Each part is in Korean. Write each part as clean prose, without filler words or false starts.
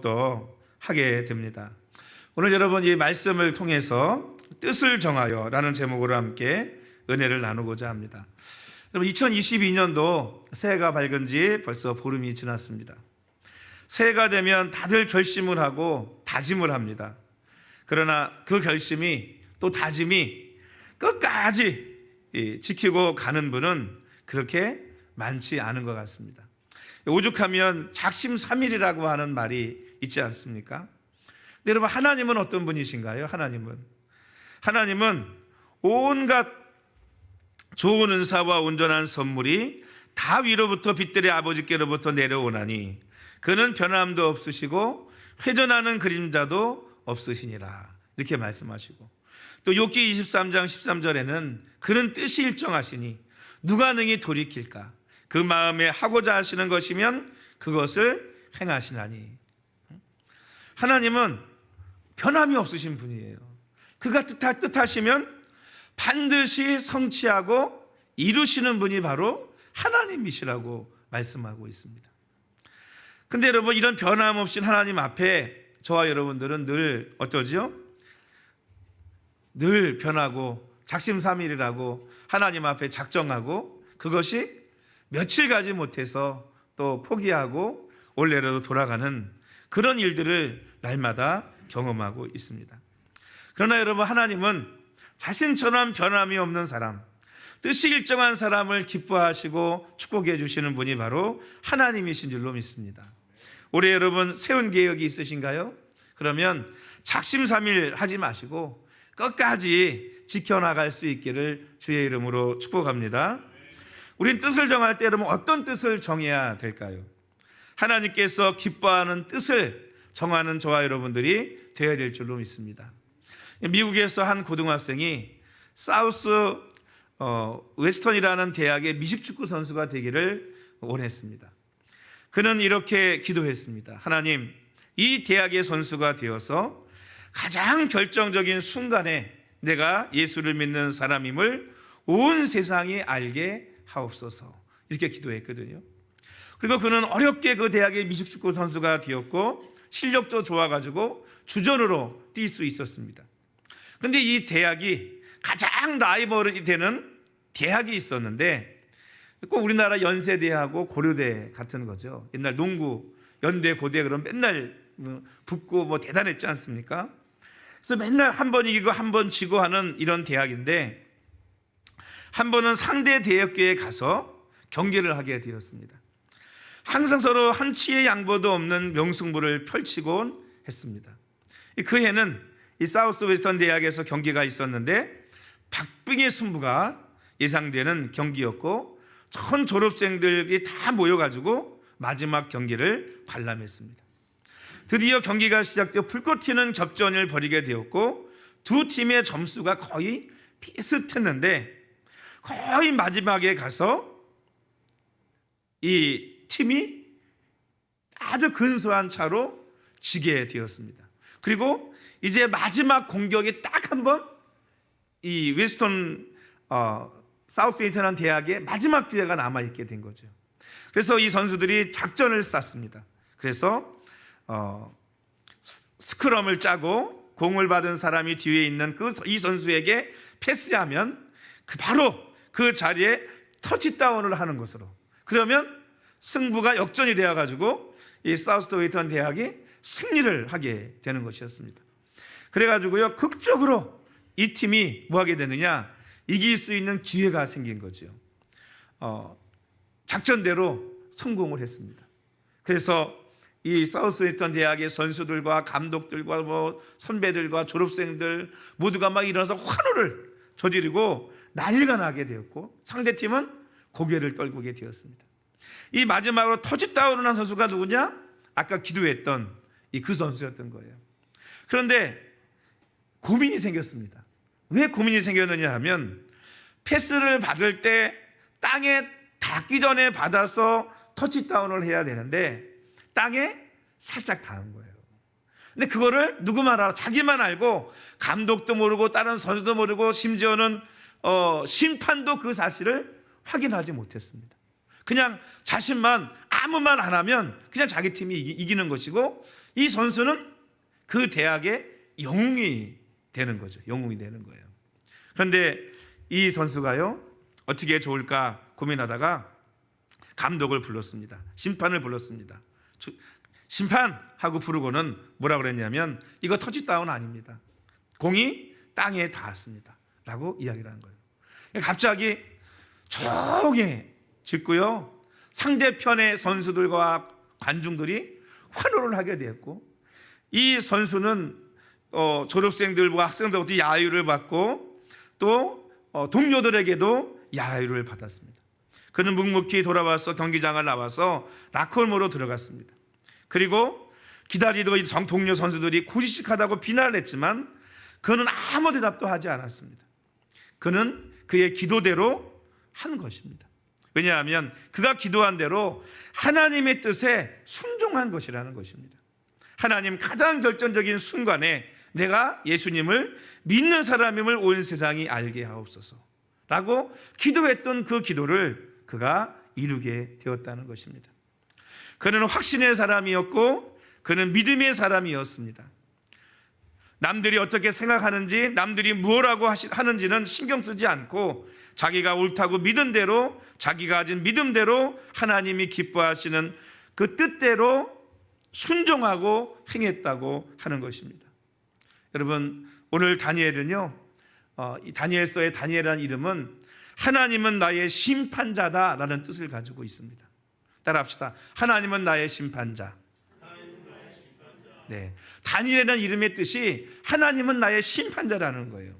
더욱더 하게 됩니다. 오늘 여러분 이 말씀을 통해서 뜻을 정하여 라는 제목으로 함께 은혜를 나누고자 합니다. 여러분 2022년도 새해가 밝은 지 벌써 보름이 지났습니다. 새해가 되면 다들 결심을 하고 다짐을 합니다. 그러나 그 결심이 또 다짐이 끝까지 지키고 가는 분은 그렇게 많지 않은 것 같습니다. 오죽하면 작심삼일이라고 하는 말이 있지 않습니까? 근데 여러분 하나님은 어떤 분이신가요? 하나님은 온갖 좋은 은사와 온전한 선물이 다 위로부터 빛들의 아버지께로부터 내려오나니 그는 변함도 없으시고 회전하는 그림자도 없으시니라 이렇게 말씀하시고, 또 욥기 23장 13절에는 그는 뜻이 일정하시니 누가 능히 돌이킬까? 그 마음에 하고자 하시는 것이면 그것을 행하시나니. 하나님은 변함이 없으신 분이에요. 그가 뜻하시면 반드시 성취하고 이루시는 분이 바로 하나님이시라고 말씀하고 있습니다. 근데 여러분 이런 변함없인 하나님 앞에 저와 여러분들은 늘 어떠죠? 늘 변하고 작심삼일이라고 하나님 앞에 작정하고 그것이 며칠 가지 못해서 또 포기하고 올해로도 돌아가는 그런 일들을 날마다 경험하고 있습니다. 그러나 여러분 하나님은 자신처럼 변함이 없는 사람, 뜻이 일정한 사람을 기뻐하시고 축복해 주시는 분이 바로 하나님이신 줄로 믿습니다. 올해 여러분 세운 계획이 있으신가요? 그러면 작심삼일 하지 마시고 끝까지 지켜나갈 수 있기를 주의 이름으로 축복합니다. 우린 뜻을 정할 때 여러분 어떤 뜻을 정해야 될까요? 하나님께서 기뻐하는 뜻을 정하는 저와 여러분들이 되어야 될 줄로 믿습니다. 미국에서 한 고등학생이 사우스 웨스턴이라는 대학의 미식축구 선수가 되기를 원했습니다. 그는 이렇게 기도했습니다. 하나님, 이 대학의 선수가 되어서 가장 결정적인 순간에 내가 예수를 믿는 사람임을 온 세상이 알게 하옵소서, 이렇게 기도했거든요. 그리고 그는 어렵게 그 대학의 미식축구 선수가 되었고 실력도 좋아가지고 주전으로 뛸 수 있었습니다. 근데 이 대학이 가장 라이벌이 되는 대학이 있었는데 꼭 우리나라 연세대하고 고려대 같은 거죠. 옛날 농구 연대 고대 그럼 맨날 붙고 뭐 대단했지 않습니까? 그래서 맨날 한 번 이기고 한 번 지고 하는 이런 대학인데 한 번은 상대 대학교에 가서 경기를 하게 되었습니다. 항상 서로 한치의 양보도 없는 명승부를 펼치곤 했습니다. 그 해는 이 사우스 웨스턴 대학에서 경기가 있었는데 박빙의 승부가 예상되는 경기였고 전 졸업생들이 다 모여가지고 마지막 경기를 관람했습니다. 드디어 경기가 시작되어 불꽃 튀는 접전을 벌이게 되었고 두 팀의 점수가 거의 비슷했는데 거의 마지막에 가서 이 팀이 아주 근소한 차로 지게 되었습니다. 그리고 이제 마지막 공격이 딱 한 번 이 웨스턴 사우스 웨스턴 대학의 마지막 기회가 남아있게 된 거죠. 그래서 이 선수들이 작전을 짰습니다. 그래서 스크럼을 짜고 공을 받은 사람이 뒤에 있는 이 선수에게 패스하면 바로 그 자리에 터치다운을 하는 것으로, 그러면 승부가 역전이 되어가지고 이 사우스 웨스턴 대학이 승리를 하게 되는 것이었습니다. 그래가지고요 극적으로 이 팀이 뭐 하게 되느냐, 이길 수 있는 기회가 생긴 거죠. 작전대로 성공을 했습니다. 그래서 이 사우스 웨스턴 대학의 선수들과 감독들과 뭐 선배들과 졸업생들 모두가 막 일어나서 환호를 저지르고 난리가 나게 되었고 상대팀은 고개를 떨구게 되었습니다. 이 마지막으로 터치다운을 한 선수가 누구냐? 아까 기도했던 그 선수였던 거예요. 그런데 고민이 생겼습니다. 왜 고민이 생겼느냐 하면 패스를 받을 때 땅에 닿기 전에 받아서 터치다운을 해야 되는데 땅에 살짝 닿은 거예요. 근데 그거를 누구만 알아? 자기만 알고 감독도 모르고 다른 선수도 모르고 심지어는 심판도 그 사실을 확인하지 못했습니다. 그냥 자신만 아무 말 안 하면 그냥 자기 팀이 이기는 것이고, 이 선수는 그 대학의 영웅이 되는 거죠. 영웅이 되는 거예요. 그런데 이 선수가요, 어떻게 좋을까 고민하다가 감독을 불렀습니다. 심판을 불렀습니다. 심판! 하고 부르고는 뭐라 그랬냐면, 이거 터치다운 아닙니다. 공이 땅에 닿았습니다. 라고 이야기를 한 거예요. 갑자기 조용해졌고요, 상대편의 선수들과 관중들이 환호를 하게 되었고, 이 선수는 졸업생들과 학생들부터 야유를 받고 또 동료들에게도 야유를 받았습니다. 그는 묵묵히 돌아와서 경기장을 나와서 락커룸으로 들어갔습니다. 그리고 기다리던 동료 선수들이 고지식하다고 비난을 했지만 그는 아무 대답도 하지 않았습니다. 그는 그의 기도대로 한 것입니다. 왜냐하면 그가 기도한 대로 하나님의 뜻에 순종한 것이라는 것입니다. 하나님, 가장 결정적인 순간에 내가 예수님을 믿는 사람임을 온 세상이 알게 하옵소서 라고 기도했던 그 기도를 그가 이루게 되었다는 것입니다. 그는 확신의 사람이었고 그는 믿음의 사람이었습니다. 남들이 어떻게 생각하는지, 남들이 뭐라고 하는지는 신경 쓰지 않고 자기가 옳다고 믿은 대로, 자기가 가진 믿음대로 하나님이 기뻐하시는 그 뜻대로 순종하고 행했다고 하는 것입니다. 여러분, 오늘 다니엘은요, 이 다니엘서의 다니엘이라는 이름은 하나님은 나의 심판자다라는 뜻을 가지고 있습니다. 따라합시다. 하나님은 나의 심판자. 네, 다니엘이라는 이름의 뜻이 하나님은 나의 심판자라는 거예요.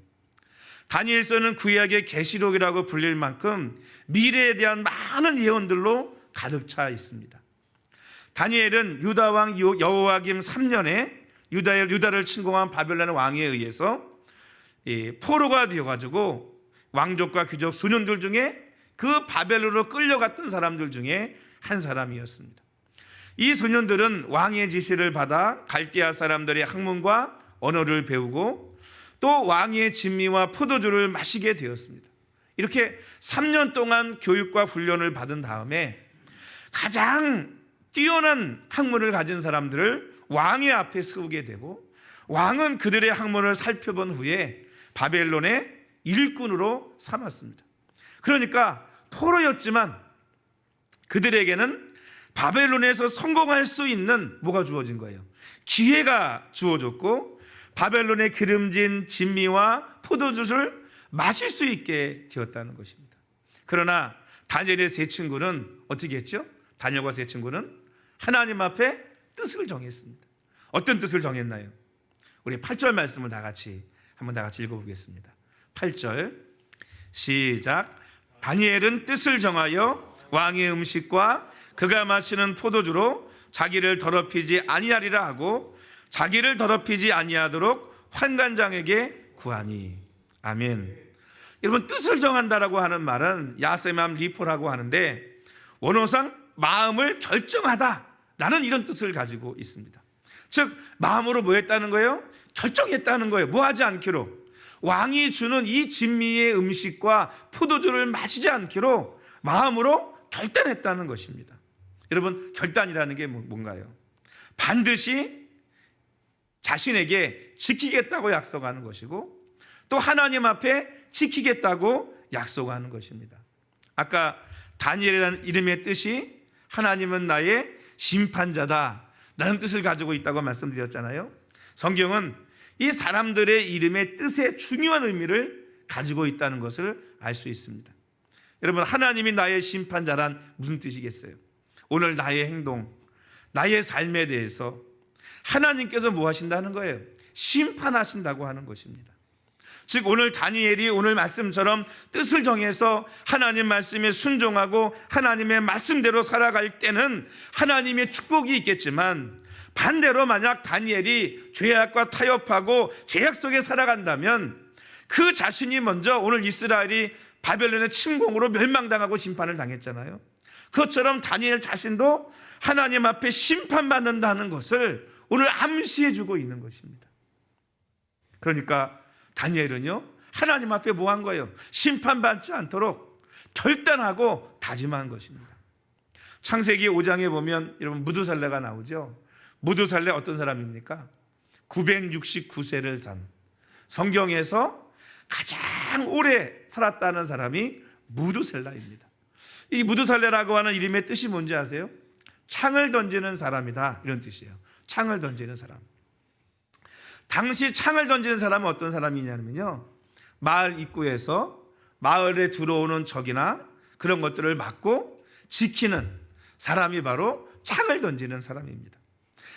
다니엘서는 구약의 계시록이라고 불릴 만큼 미래에 대한 많은 예언들로 가득 차 있습니다. 다니엘은 유다 왕 여호야김 3년에 유다를 침공한 바벨론 왕에 의해서 포로가 되어가지고 왕족과 귀족 소년들 중에 그 바벨론으로 끌려갔던 사람들 중에 한 사람이었습니다. 이 소년들은 왕의 지시를 받아 갈대아 사람들의 학문과 언어를 배우고 또 왕의 진미와 포도주를 마시게 되었습니다. 이렇게 3년 동안 교육과 훈련을 받은 다음에 가장 뛰어난 학문을 가진 사람들을 왕의 앞에 세우게 되고, 왕은 그들의 학문을 살펴본 후에 바벨론의 일꾼으로 삼았습니다. 그러니까 포로였지만 그들에게는 바벨론에서 성공할 수 있는 뭐가 주어진 거예요? 기회가 주어졌고 바벨론의 기름진 진미와 포도주를 마실 수 있게 되었다는 것입니다. 그러나 다니엘의 세 친구는 어떻게 했죠? 다니엘과 세 친구는 하나님 앞에 뜻을 정했습니다. 어떤 뜻을 정했나요? 우리 8절 말씀을 한번 다 같이 읽어보겠습니다. 8절 시작. 다니엘은 뜻을 정하여 왕의 음식과 그가 마시는 포도주로 자기를 더럽히지 아니하리라 하고 자기를 더럽히지 아니하도록 환관장에게 구하니. 아멘. 여러분, 뜻을 정한다라고 하는 말은 야세맘 리포라고 하는데 원어상 마음을 결정하다라는 이런 뜻을 가지고 있습니다. 즉 마음으로 뭐 했다는 거예요? 결정했다는 거예요. 뭐 하지 않기로, 왕이 주는 이 진미의 음식과 포도주를 마시지 않기로 마음으로 결단했다는 것입니다. 여러분, 결단이라는 게 뭔가요? 반드시 자신에게 지키겠다고 약속하는 것이고 또 하나님 앞에 지키겠다고 약속하는 것입니다. 아까 다니엘이라는 이름의 뜻이 하나님은 나의 심판자다 라는 뜻을 가지고 있다고 말씀드렸잖아요. 성경은 이 사람들의 이름의 뜻에 중요한 의미를 가지고 있다는 것을 알 수 있습니다. 여러분, 하나님이 나의 심판자란 무슨 뜻이겠어요? 오늘 나의 행동, 나의 삶에 대해서 하나님께서 뭐 하신다는 거예요? 심판하신다고 하는 것입니다. 즉 오늘 다니엘이 오늘 말씀처럼 뜻을 정해서 하나님 말씀에 순종하고 하나님의 말씀대로 살아갈 때는 하나님의 축복이 있겠지만, 반대로 만약 다니엘이 죄악과 타협하고 죄악 속에 살아간다면 그 자신이 먼저, 오늘 이스라엘이 바벨론의 침공으로 멸망당하고 심판을 당했잖아요. 그것처럼 다니엘 자신도 하나님 앞에 심판받는다는 것을 오늘 암시해주고 있는 것입니다. 그러니까 다니엘은요, 하나님 앞에 뭐 한 거예요? 심판받지 않도록 결단하고 다짐한 것입니다. 창세기 5장에 보면 여러분 무두살레가 나오죠. 무두살레 어떤 사람입니까? 969세를 산, 성경에서 가장 오래 살았다는 사람이 무두셀라입니다. 이 무두살레라고 하는 이름의 뜻이 뭔지 아세요? 창을 던지는 사람이다, 이런 뜻이에요. 창을 던지는 사람. 당시 창을 던지는 사람은 어떤 사람이냐면요, 마을 입구에서 마을에 들어오는 적이나 그런 것들을 막고 지키는 사람이 바로 창을 던지는 사람입니다.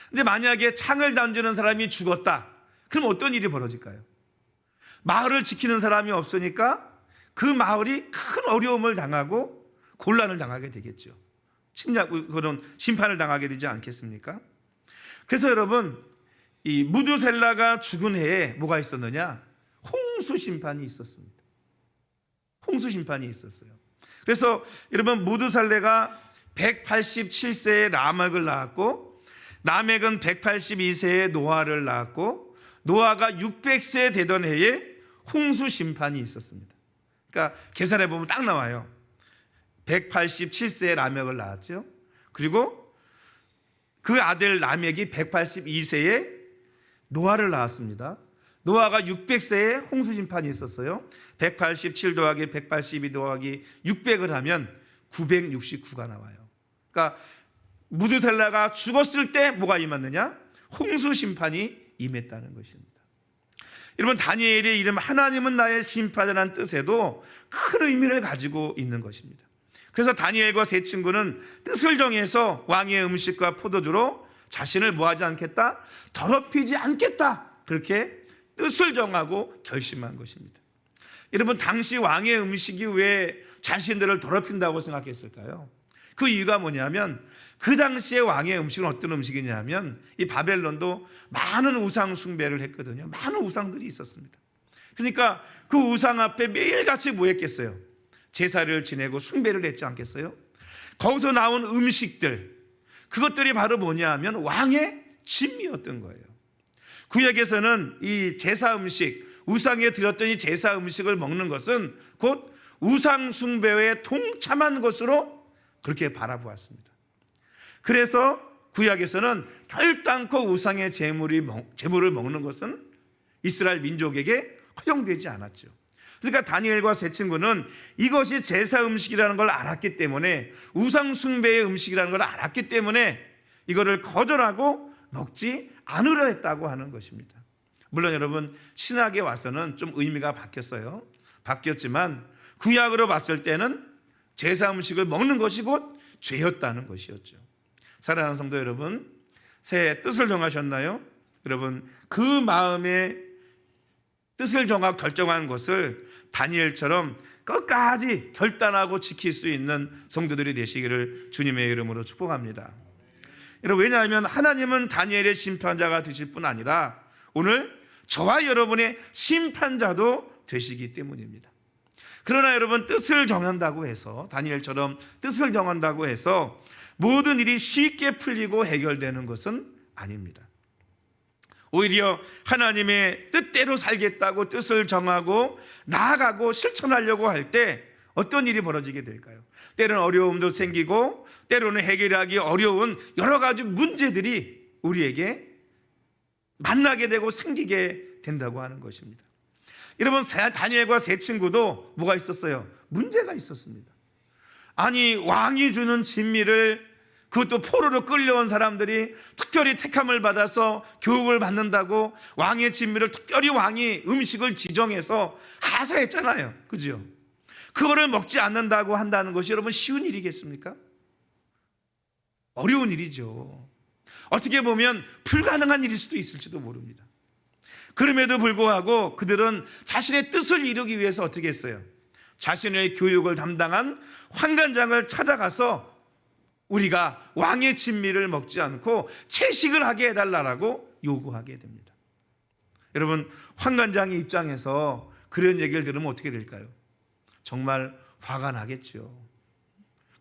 근데 만약에 창을 던지는 사람이 죽었다, 그럼 어떤 일이 벌어질까요? 마을을 지키는 사람이 없으니까 그 마을이 큰 어려움을 당하고 곤란을 당하게 되겠죠. 침략, 그런 심판을 당하게 되지 않겠습니까? 그래서 여러분, 이 무두셀라가 죽은 해에 뭐가 있었느냐? 홍수 심판이 있었습니다. 홍수 심판이 있었어요. 그래서 여러분, 무두살레가 187세에 라멕을 낳았고, 라멕은 182세에 노아를 낳았고, 노아가 600세 되던 해에 홍수 심판이 있었습니다. 그러니까 계산해 보면 딱 나와요. 187세에 라멕을 낳았죠. 그리고 그 아들 라멕이 182세에 노아를 낳았습니다. 노아가 600세에 홍수 심판이 있었어요. 187 더하기 182 더하기 600을 하면 969가 나와요. 그러니까 무두셀라가 죽었을 때 뭐가 임했느냐? 홍수 심판이 임했다는 것입니다. 여러분, 다니엘의 이름 하나님은 나의 심판이라는 뜻에도 큰 의미를 가지고 있는 것입니다. 그래서 다니엘과 세 친구는 뜻을 정해서 왕의 음식과 포도주로 자신을 뭐하지 않겠다? 더럽히지 않겠다. 그렇게 뜻을 정하고 결심한 것입니다. 여러분, 당시 왕의 음식이 왜 자신들을 더럽힌다고 생각했을까요? 그 이유가 뭐냐면, 그 당시에 왕의 음식은 어떤 음식이냐면, 이 바벨론도 많은 우상 숭배를 했거든요. 많은 우상들이 있었습니다. 그러니까 그 우상 앞에 매일같이 뭐 했겠어요? 제사를 지내고 숭배를 했지 않겠어요? 거기서 나온 음식들, 그것들이 바로 뭐냐 하면 왕의 진미였던 거예요. 구약에서는 이 제사 음식, 우상에 드렸던 이 제사 음식을 먹는 것은 곧 우상 숭배에 동참한 것으로 그렇게 바라보았습니다. 그래서 구약에서는 결단코 우상의 제물을 먹는 것은 이스라엘 민족에게 허용되지 않았죠. 그러니까 다니엘과 세 친구는 이것이 제사 음식이라는 걸 알았기 때문에, 우상 숭배의 음식이라는 걸 알았기 때문에 이거를 거절하고 먹지 않으려 했다고 하는 것입니다. 물론 여러분, 신학에 와서는 좀 의미가 바뀌었어요. 바뀌었지만 구약으로 봤을 때는 제사 음식을 먹는 것이 곧 죄였다는 것이었죠. 사랑하는 성도 여러분, 새 뜻을 정하셨나요? 여러분, 그 마음에 뜻을 정하고 결정한 것을 다니엘처럼 끝까지 결단하고 지킬 수 있는 성도들이 되시기를 주님의 이름으로 축복합니다. 여러분, 왜냐하면 하나님은 다니엘의 심판자가 되실 뿐 아니라 오늘 저와 여러분의 심판자도 되시기 때문입니다. 그러나 여러분, 뜻을 정한다고 해서, 다니엘처럼 뜻을 정한다고 해서 모든 일이 쉽게 풀리고 해결되는 것은 아닙니다. 오히려 하나님의 뜻대로 살겠다고 뜻을 정하고 나아가고 실천하려고 할 때 어떤 일이 벌어지게 될까요? 때로는 어려움도 생기고, 때로는 해결하기 어려운 여러 가지 문제들이 우리에게 만나게 되고 생기게 된다고 하는 것입니다. 여러분, 다니엘과 세 친구도 뭐가 있었어요? 문제가 있었습니다. 아니, 왕이 주는 진미를, 그것도 포로로 끌려온 사람들이 특별히 택함을 받아서 교육을 받는다고 왕의 진미를 특별히 왕이 음식을 지정해서 하사했잖아요. 그죠? 그거를 먹지 않는다고 한다는 것이 여러분 쉬운 일이겠습니까? 어려운 일이죠. 어떻게 보면 불가능한 일일 수도 있을지도 모릅니다. 그럼에도 불구하고 그들은 자신의 뜻을 이루기 위해서 어떻게 했어요? 자신의 교육을 담당한 환관장을 찾아가서 우리가 왕의 진미를 먹지 않고 채식을 하게 해달라고 요구하게 됩니다. 여러분, 환관장의 입장에서 그런 얘기를 들으면 어떻게 될까요? 정말 화가 나겠죠.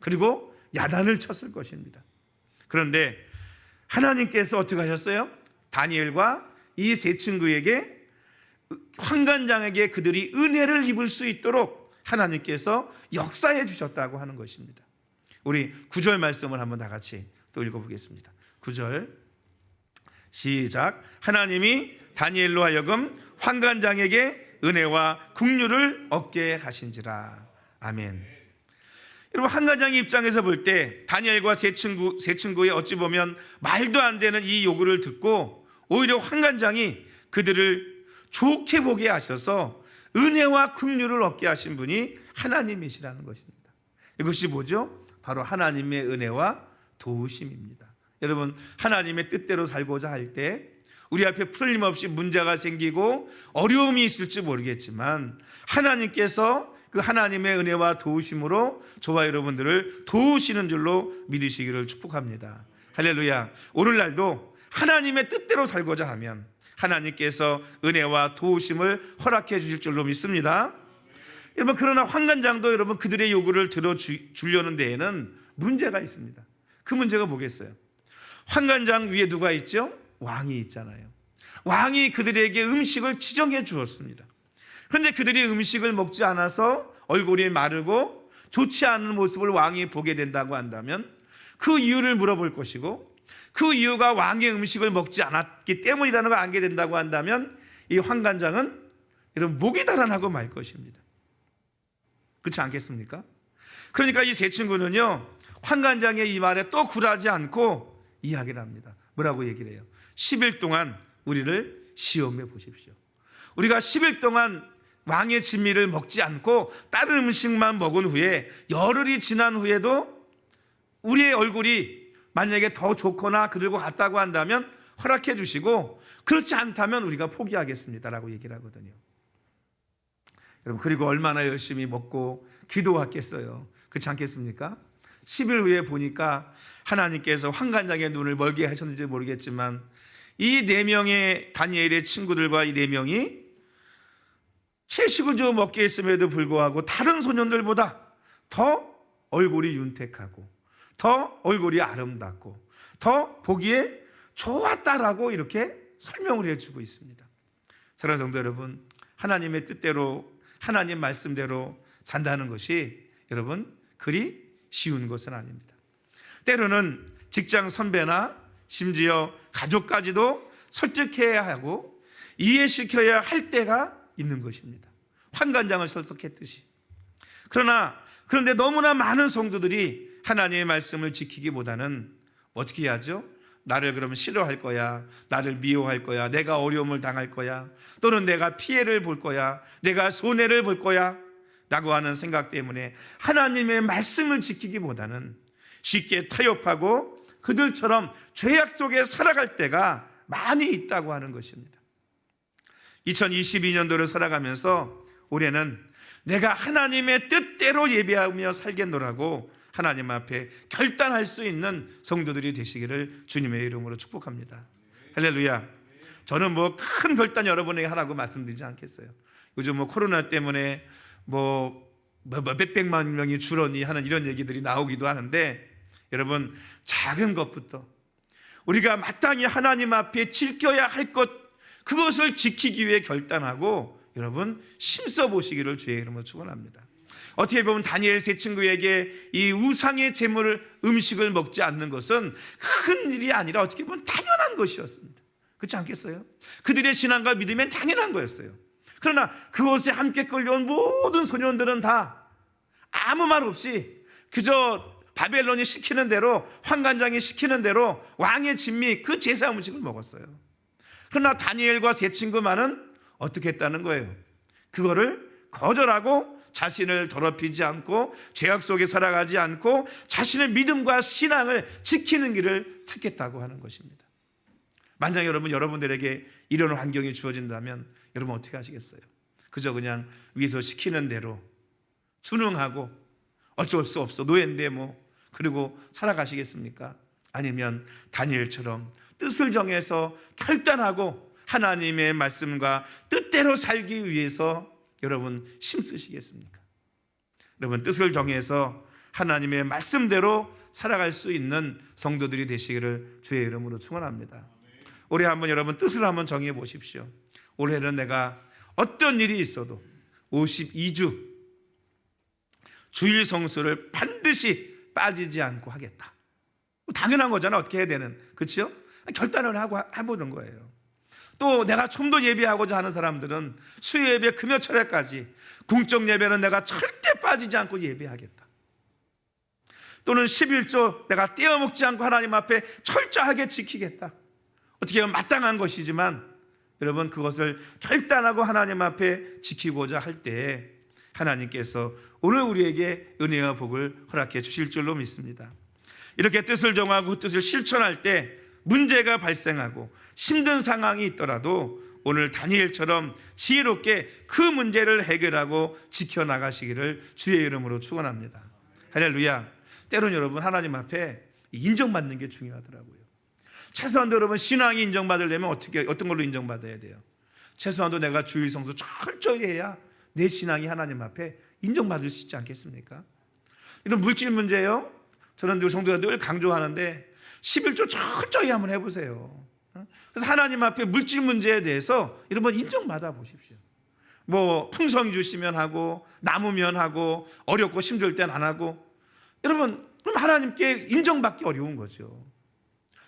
그리고 야단을 쳤을 것입니다. 그런데 하나님께서 어떻게 하셨어요? 다니엘과 이 세 친구에게, 환관장에게 그들이 은혜를 입을 수 있도록 하나님께서 역사해 주셨다고 하는 것입니다. 우리 9절 말씀을 한번 다 같이 또 읽어보겠습니다. 9절 시작. 하나님이 다니엘로 하여금 환관장에게 은혜와 긍휼을 얻게 하신지라. 아멘. 여러분, 환관장의 입장에서 볼 때 다니엘과 세 친구의 어찌 보면 말도 안 되는 이 요구를 듣고 오히려 환관장이 그들을 좋게 보게 하셔서 은혜와 긍휼을 얻게 하신 분이 하나님이시라는 것입니다. 이것이 뭐죠? 바로 하나님의 은혜와 도우심입니다. 여러분, 하나님의 뜻대로 살고자 할 때 우리 앞에 풀림없이 문제가 생기고 어려움이 있을지 모르겠지만 하나님께서 그 하나님의 은혜와 도우심으로 저와 여러분들을 도우시는 줄로 믿으시기를 축복합니다. 할렐루야. 오늘날도 하나님의 뜻대로 살고자 하면 하나님께서 은혜와 도우심을 허락해 주실 줄로 믿습니다. 여러분, 그러나 환관장도 여러분 그들의 요구를 들어주려는 데에는 문제가 있습니다. 그 문제가 뭐겠어요? 환관장 위에 누가 있죠? 왕이 있잖아요. 왕이 그들에게 음식을 지정해 주었습니다. 그런데 그들이 음식을 먹지 않아서 얼굴이 마르고 좋지 않은 모습을 왕이 보게 된다고 한다면 그 이유를 물어볼 것이고, 그 이유가 왕의 음식을 먹지 않았기 때문이라는 걸 알게 된다고 한다면 이 환관장은 여러분 목이 달아나고 말 것입니다. 그렇지 않겠습니까? 그러니까 이 세 친구는요 환관장의 이 말에 또 굴하지 않고 이야기를 합니다. 뭐라고 얘기를 해요? 10일 동안 우리를 시험해 보십시오. 우리가 10일 동안 왕의 진미를 먹지 않고 다른 음식만 먹은 후에 열흘이 지난 후에도 우리의 얼굴이 만약에 더 좋거나 그들과 같다고 한다면 허락해 주시고, 그렇지 않다면 우리가 포기하겠습니다라고 얘기를 하거든요. 여러분, 그리고 얼마나 열심히 먹고 기도했겠어요. 그렇지 않겠습니까? 10일 후에 보니까 하나님께서 환관장의 눈을 멀게 하셨는지 모르겠지만 이 4명의 다니엘의 친구들과 이 4명이 채식을 좀 먹게 했음에도 불구하고 다른 소년들보다 더 얼굴이 윤택하고 더 얼굴이 아름답고 더 보기에 좋았다라고 이렇게 설명을 해주고 있습니다. 사랑하는 성도 여러분, 하나님의 뜻대로 하나님 말씀대로 산다는 것이 여러분 그리 쉬운 것은 아닙니다. 때로는 직장 선배나 심지어 가족까지도 설득해야 하고 이해시켜야 할 때가 있는 것입니다. 환관장을 설득했듯이. 그런데 너무나 많은 성도들이 하나님의 말씀을 지키기보다는 어떻게 해야죠? 나를 그러면 싫어할 거야, 나를 미워할 거야, 내가 어려움을 당할 거야, 또는 내가 피해를 볼 거야, 내가 손해를 볼 거야 라고 하는 생각 때문에 하나님의 말씀을 지키기보다는 쉽게 타협하고 그들처럼 죄악 속에 살아갈 때가 많이 있다고 하는 것입니다. 2022년도를 살아가면서 올해는 내가 하나님의 뜻대로 예배하며 살겠노라고 하나님 앞에 결단할 수 있는 성도들이 되시기를 주님의 이름으로 축복합니다. 할렐루야. 저는 큰 결단 여러분에게 하라고 말씀드리지 않겠어요. 요즘 코로나 때문에 몇백만 명이 줄었니 하는 이런 얘기들이 나오기도 하는데, 여러분 작은 것부터 우리가 마땅히 하나님 앞에 지켜야 할 것, 그것을 지키기 위해 결단하고 여러분 힘써 보시기를 주의 이름으로 축원합니다. 어떻게 보면 다니엘 세 친구에게 이 우상의 제물을 음식을 먹지 않는 것은 큰 일이 아니라 어떻게 보면 당연한 것이었습니다. 그렇지 않겠어요? 그들의 신앙과 믿음엔 당연한 거였어요. 그러나 그곳에 함께 끌려온 모든 소년들은 다 아무 말 없이 그저 바벨론이 시키는 대로, 환관장이 시키는 대로 왕의 진미 그 제사 음식을 먹었어요. 그러나 다니엘과 세 친구만은 어떻게 했다는 거예요? 그거를 거절하고 자신을 더럽히지 않고 죄악 속에 살아가지 않고 자신의 믿음과 신앙을 지키는 길을 택했다고 하는 것입니다. 만약 여러분들에게 이런 환경이 주어진다면 여러분 어떻게 하시겠어요? 그저 그냥 위에서 시키는 대로 순응하고 어쩔 수 없어 노예인데 그리고 살아가시겠습니까? 아니면 다니엘처럼 뜻을 정해서 결단하고 하나님의 말씀과 뜻대로 살기 위해서 여러분 힘쓰시겠습니까? 여러분 뜻을 정해서 하나님의 말씀대로 살아갈 수 있는 성도들이 되시기를 주의 이름으로 축원합니다. 올해 한번 여러분 뜻을 한번 정해 보십시오. 올해는 내가 어떤 일이 있어도 52주 주일 성수를 반드시 빠지지 않고 하겠다. 당연한 거잖아. 어떻게 해야 되는, 그렇죠? 결단을 하고 해보는 거예요. 또 내가 좀 더 예배하고자 하는 사람들은 수요 예배 금요 철야까지 공적 예배는 내가 절대 빠지지 않고 예배하겠다. 또는 11조 내가 떼어먹지 않고 하나님 앞에 철저하게 지키겠다. 어떻게 보면 마땅한 것이지만 여러분, 그것을 결단하고 하나님 앞에 지키고자 할 때 하나님께서 오늘 우리에게 은혜와 복을 허락해 주실 줄로 믿습니다. 이렇게 뜻을 정하고 그 뜻을 실천할 때 문제가 발생하고 힘든 상황이 있더라도 오늘 다니엘처럼 지혜롭게 그 문제를 해결하고 지켜나가시기를 주의 이름으로 축원합니다. 할렐루야. 때로는 여러분, 하나님 앞에 인정받는 게 중요하더라고요. 최소한도 여러분, 신앙이 인정받으려면 어떤 걸로 인정받아야 돼요? 최소한도 내가 주일 성수 철저히 해야 내 신앙이 하나님 앞에 인정받을 수 있지 않겠습니까? 이런 물질 문제요, 저는 우리 성도가 늘 강조하는데 11조 철저히 한번 해보세요. 그래서 하나님 앞에 물질 문제에 대해서 여러분 인정받아 보십시오. 뭐 풍성이 주시면 하고 남으면 하고 어렵고 힘들 땐 안 하고, 여러분 그럼 하나님께 인정받기 어려운 거죠.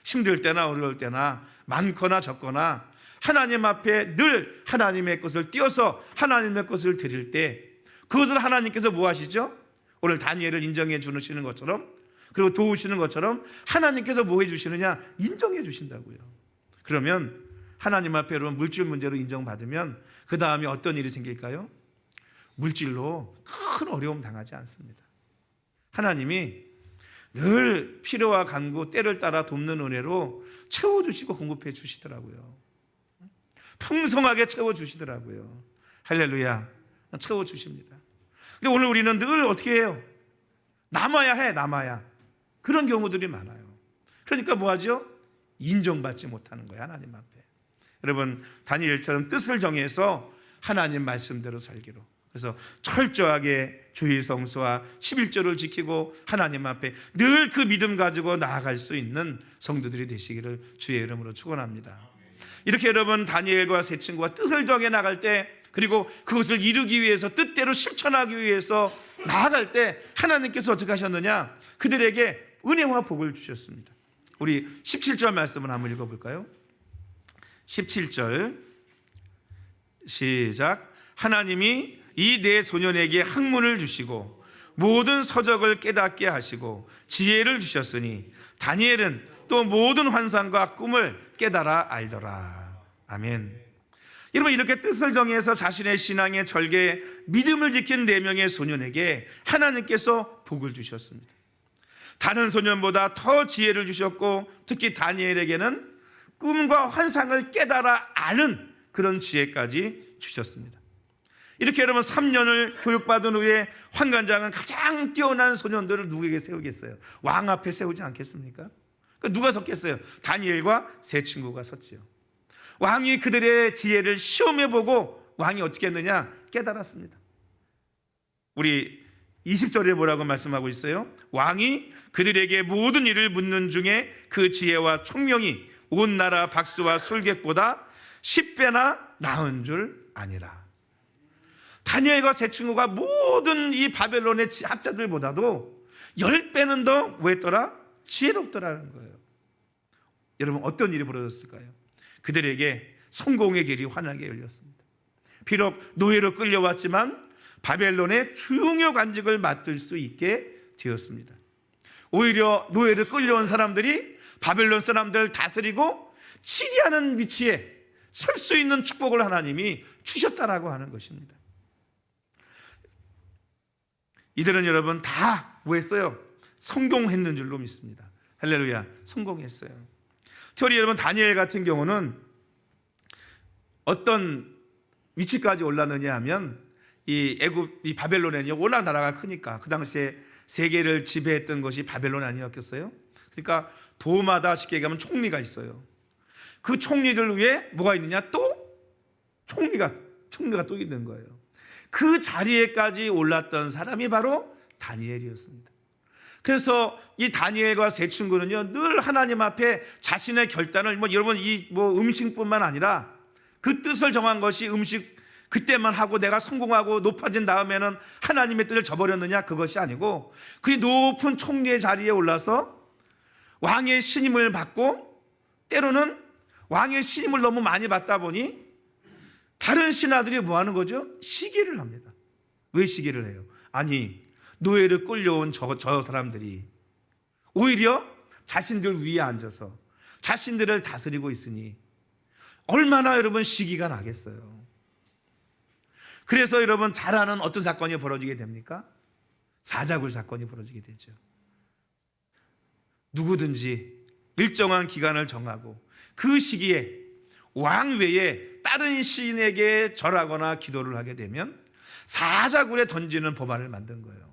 힘들 때나 어려울 때나 많거나 적거나 하나님 앞에 늘 하나님의 것을 띄어서 하나님의 것을 드릴 때 그것을 하나님께서 뭐 하시죠? 오늘 다니엘을 인정해 주시는 것처럼, 그리고 도우시는 것처럼 하나님께서 뭐 해주시느냐? 인정해 주신다고요. 그러면 하나님 앞에 여러분 물질 문제로 인정받으면 그 다음에 어떤 일이 생길까요? 물질로 큰 어려움 당하지 않습니다. 하나님이 늘 필요와 간구 때를 따라 돕는 은혜로 채워주시고 공급해 주시더라고요. 풍성하게 채워주시더라고요. 할렐루야. 채워주십니다. 근데 오늘 우리는 늘 어떻게 해요? 남아야. 그런 경우들이 많아요. 그러니까 뭐 하죠? 인정받지 못하는 거예요, 하나님 앞에. 여러분, 다니엘처럼 뜻을 정해서 하나님 말씀대로 살기로, 그래서 철저하게 주일 성수와 11조를 지키고 하나님 앞에 늘 그 믿음 가지고 나아갈 수 있는 성도들이 되시기를 주의 이름으로 축원합니다. 이렇게 여러분, 다니엘과 세 친구가 뜻을 정해 나갈 때, 그리고 그것을 이루기 위해서 뜻대로 실천하기 위해서 나아갈 때 하나님께서 어떻게 하셨느냐? 그들에게 은혜와 복을 주셨습니다. 우리 17절 말씀을 한번 읽어볼까요? 17절 시작. 하나님이 이 네 소년에게 학문을 주시고 모든 서적을 깨닫게 하시고 지혜를 주셨으니 다니엘은 또 모든 환상과 꿈을 깨달아 알더라. 아멘. 여러분, 이렇게 뜻을 정해서 자신의 신앙의 절개에 믿음을 지킨 4명의 소년에게 하나님께서 복을 주셨습니다. 다른 소년보다 더 지혜를 주셨고, 특히 다니엘에게는 꿈과 환상을 깨달아 아는 그런 지혜까지 주셨습니다. 이렇게 여러분 3년을 교육받은 후에 환관장은 가장 뛰어난 소년들을 누구에게 세우겠어요? 왕 앞에 세우지 않겠습니까? 누가 섰겠어요? 다니엘과 세 친구가 섰지요. 왕이 그들의 지혜를 시험해보고 왕이 어떻게 했느냐? 깨달았습니다. 우리 20절에 뭐라고 말씀하고 있어요? 왕이 그들에게 모든 일을 묻는 중에 그 지혜와 총명이 온 나라 박수와 술객보다 10배나 나은 줄 아니라. 다니엘과 세 친구가 모든 이 바벨론의 학자들보다도 10배는 더 뭐 했더라? 지혜롭더라는 거예요. 여러분, 어떤 일이 벌어졌을까요? 그들에게 성공의 길이 환하게 열렸습니다. 비록 노예로 끌려왔지만 바벨론의 중요 관직을 맡을 수 있게 되었습니다. 오히려 노예로 끌려온 사람들이 바벨론 사람들을 다스리고 치리하는 위치에 설 수 있는 축복을 하나님이 주셨다라고 하는 것입니다. 이들은 여러분 다 뭐 했어요? 성공했는 줄로 믿습니다. 할렐루야. 성공했어요. 특히 여러분 다니엘 같은 경우는 어떤 위치까지 올랐느냐 하면 이 바벨론에는요, 워낙 나라가 크니까 그 당시에 세계를 지배했던 것이 바벨론 아니었겠어요? 그러니까 도마다 쉽게 얘기하면 총리가 있어요. 그 총리들 위에 뭐가 있느냐? 또 총리가 또 있는 거예요. 그 자리에까지 올랐던 사람이 바로 다니엘이었습니다. 그래서 이 다니엘과 세 친구는요, 늘 하나님 앞에 자신의 결단을 여러분 이 음식뿐만 아니라 그 뜻을 정한 것이 음식 그때만 하고 내가 성공하고 높아진 다음에는 하나님의 뜻을 저버렸느냐? 그것이 아니고 그 높은 총리의 자리에 올라서 왕의 신임을 받고, 때로는 왕의 신임을 너무 많이 받다 보니 다른 신하들이 뭐 하는 거죠? 시기를 합니다. 왜 시기를 해요? 아니, 노예를 끌려온 저 사람들이 오히려 자신들 위에 앉아서 자신들을 다스리고 있으니 얼마나 여러분 시기가 나겠어요. 그래서 여러분 잘 아는 어떤 사건이 벌어지게 됩니까? 사자굴 사건이 벌어지게 되죠. 누구든지 일정한 기간을 정하고 그 시기에 왕 외에 다른 신에게 절하거나 기도를 하게 되면 사자굴에 던지는 법안을 만든 거예요.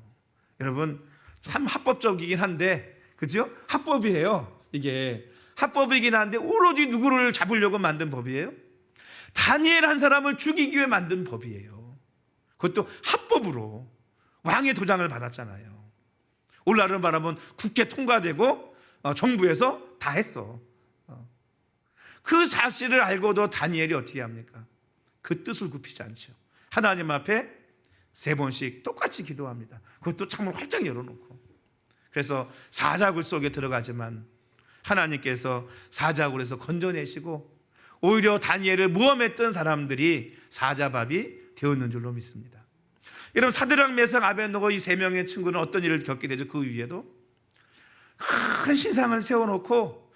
여러분 참 합법적이긴 한데, 그죠? 합법이에요. 이게 합법이긴 한데 오로지 누구를 잡으려고 만든 법이에요? 다니엘 한 사람을 죽이기 위해 만든 법이에요. 그것도 합법으로 왕의 도장을 받았잖아요. 오늘날은 말하면 국회 통과되고 정부에서 다 했어. 그 사실을 알고도 다니엘이 어떻게 합니까? 그 뜻을 굽히지 않죠. 하나님 앞에 3번씩 똑같이 기도합니다. 그것도 창문 활짝 열어놓고. 그래서 사자굴 속에 들어가지만 하나님께서 사자굴에서 건져내시고 오히려 다니엘을 모함했던 사람들이 사자밥이 되었는 줄로 믿습니다. 여러분 사드락 메삭 아벳느고 이 3명의 친구는 어떤 일을 겪게 되죠? 그 위에도 큰 신상을 세워놓고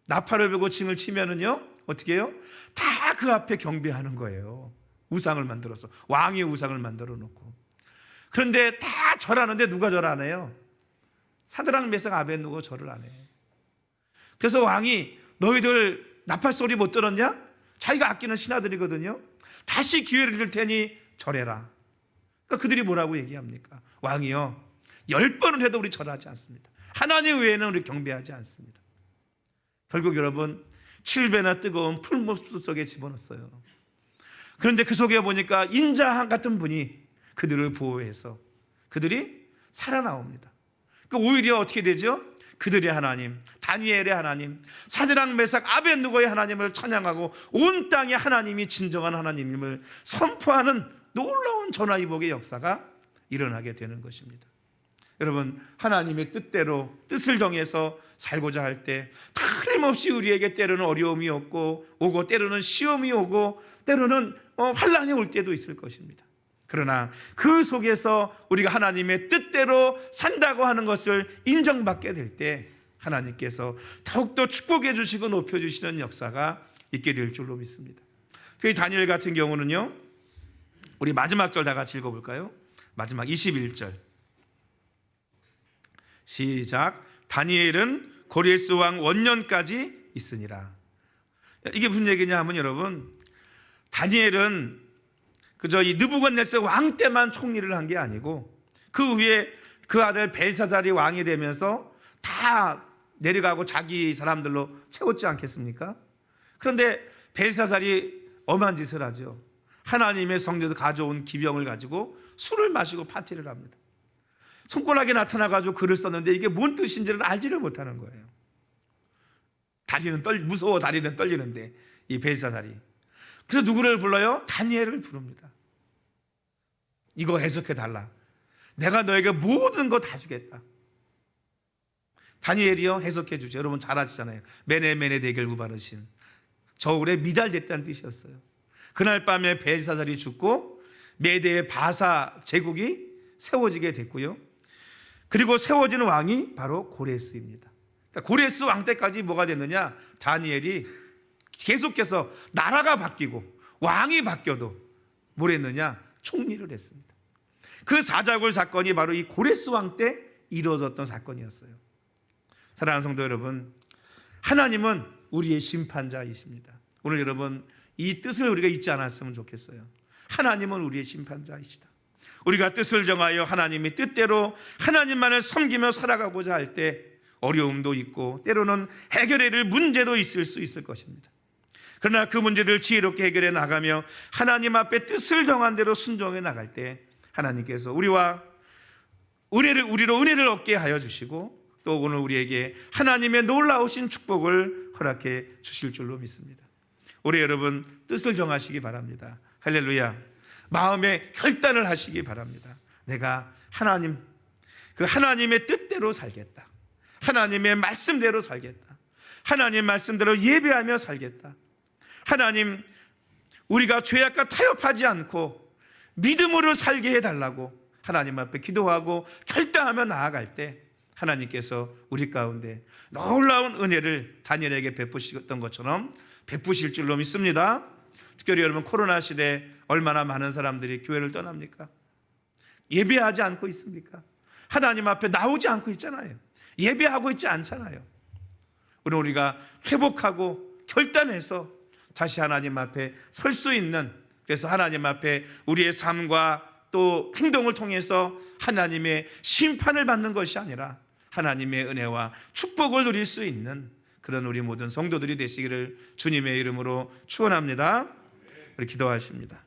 나팔을 불고 징을 치면은요 어떻게 해요? 다 그 앞에 경배하는 거예요. 우상을 만들어서, 왕의 우상을 만들어 놓고. 그런데 다 절하는데 누가 절 안 해요? 사드락 메삭 아벳느고 절을 안 해. 그래서 왕이 너희들 나팔 소리 못 들었냐? 자기가 아끼는 신하들이거든요. 다시 기회를 줄 테니 절해라. 그러니까 그들이 뭐라고 얘기합니까? 왕이요 10번을 해도 우리 절하지 않습니다. 하나님 외에는 우리 경배하지 않습니다. 결국 여러분 7배나 뜨거운 풀무수 속에 집어넣었어요. 그런데 그 속에 보니까 인자 같은 분이 그들을 보호해서 그들이 살아나옵니다. 그러니까 오히려 어떻게 되죠? 그들의 하나님, 다니엘의 하나님, 사드락 메삭 아벳느고의 하나님을 찬양하고 온 땅에 하나님이 진정한 하나님임을 선포하는 놀라운 전화위복의 역사가 일어나게 되는 것입니다. 여러분 하나님의 뜻대로 뜻을 정해서 살고자 할 때 틀림없이 우리에게 때로는 어려움이 오고 때로는 시험이 오고 때로는 환난이 올 때도 있을 것입니다. 그러나 그 속에서 우리가 하나님의 뜻대로 산다고 하는 것을 인정받게 될 때 하나님께서 더욱더 축복해 주시고 높여주시는 역사가 있게 될 줄로 믿습니다. 그 다니엘 같은 경우는요, 우리 마지막 절 다 같이 읽어볼까요? 마지막 21절 시작. 다니엘은 고레스 왕 원년까지 있으니라. 이게 무슨 얘기냐 하면 여러분 다니엘은 그저 이 느부갓네살 왕 때만 총리를 한 게 아니고 그 위에 그 아들 벨사살이 왕이 되면서 다 내려가고 자기 사람들로 채웠지 않겠습니까? 그런데 벨사살이 엄한 짓을 하죠. 하나님의 성전에서 가져온 기병을 가지고 술을 마시고 파티를 합니다. 손가락에 나타나가지고 글을 썼는데 이게 뭔 뜻인지를 알지를 못하는 거예요. 무서워 다리는 떨리는데 이 벨사살이. 그래서 누구를 불러요? 다니엘을 부릅니다. 이거 해석해 달라. 내가 너에게 모든 거 다 주겠다. 다니엘이요 해석해 주죠. 여러분 잘 아시잖아요. 메네 대결 구바르신 저울에 미달됐다는 뜻이었어요. 그날 밤에 벨사살이 죽고 메대의 바사 제국이 세워지게 됐고요. 그리고 세워진 왕이 바로 고레스입니다. 그러니까 고레스 왕 때까지 뭐가 됐느냐? 다니엘이 계속해서 나라가 바뀌고 왕이 바뀌어도 뭘 했느냐? 총리를 했습니다. 그 사자굴 사건이 바로 이 고레스 왕 때 이루어졌던 사건이었어요. 사랑하는 성도 여러분, 하나님은 우리의 심판자이십니다. 오늘 여러분 이 뜻을 우리가 잊지 않았으면 좋겠어요. 하나님은 우리의 심판자이시다. 우리가 뜻을 정하여 하나님의 뜻대로 하나님만을 섬기며 살아가고자 할 때 어려움도 있고 때로는 해결해야 될 문제도 있을 수 있을 것입니다. 그러나 그 문제를 지혜롭게 해결해 나가며 하나님 앞에 뜻을 정한 대로 순종해 나갈 때 하나님께서 우리로 은혜를 얻게 하여 주시고 또 오늘 우리에게 하나님의 놀라우신 축복을 허락해 주실 줄로 믿습니다. 올해 여러분 뜻을 정하시기 바랍니다. 할렐루야. 마음의 결단을 하시기 바랍니다. 내가 하나님, 그 하나님의 뜻대로 살겠다. 하나님의 말씀대로 살겠다. 하나님 말씀대로 예배하며 살겠다. 하나님, 우리가 죄악과 타협하지 않고 믿음으로 살게 해달라고 하나님 앞에 기도하고 결단하며 나아갈 때 하나님께서 우리 가운데 놀라운 은혜를 다니엘에게 베푸셨던 것처럼 베푸실 줄로 믿습니다. 특별히 여러분, 코로나 시대 얼마나 많은 사람들이 교회를 떠납니까? 예배하지 않고 있습니까? 하나님 앞에 나오지 않고 있잖아요. 예배하고 있지 않잖아요. 우리가 회복하고 결단해서 다시 하나님 앞에 설 수 있는, 그래서 하나님 앞에 우리의 삶과 또 행동을 통해서 하나님의 심판을 받는 것이 아니라 하나님의 은혜와 축복을 누릴 수 있는 그런 우리 모든 성도들이 되시기를 주님의 이름으로 축원합니다. 우리 기도하십니다.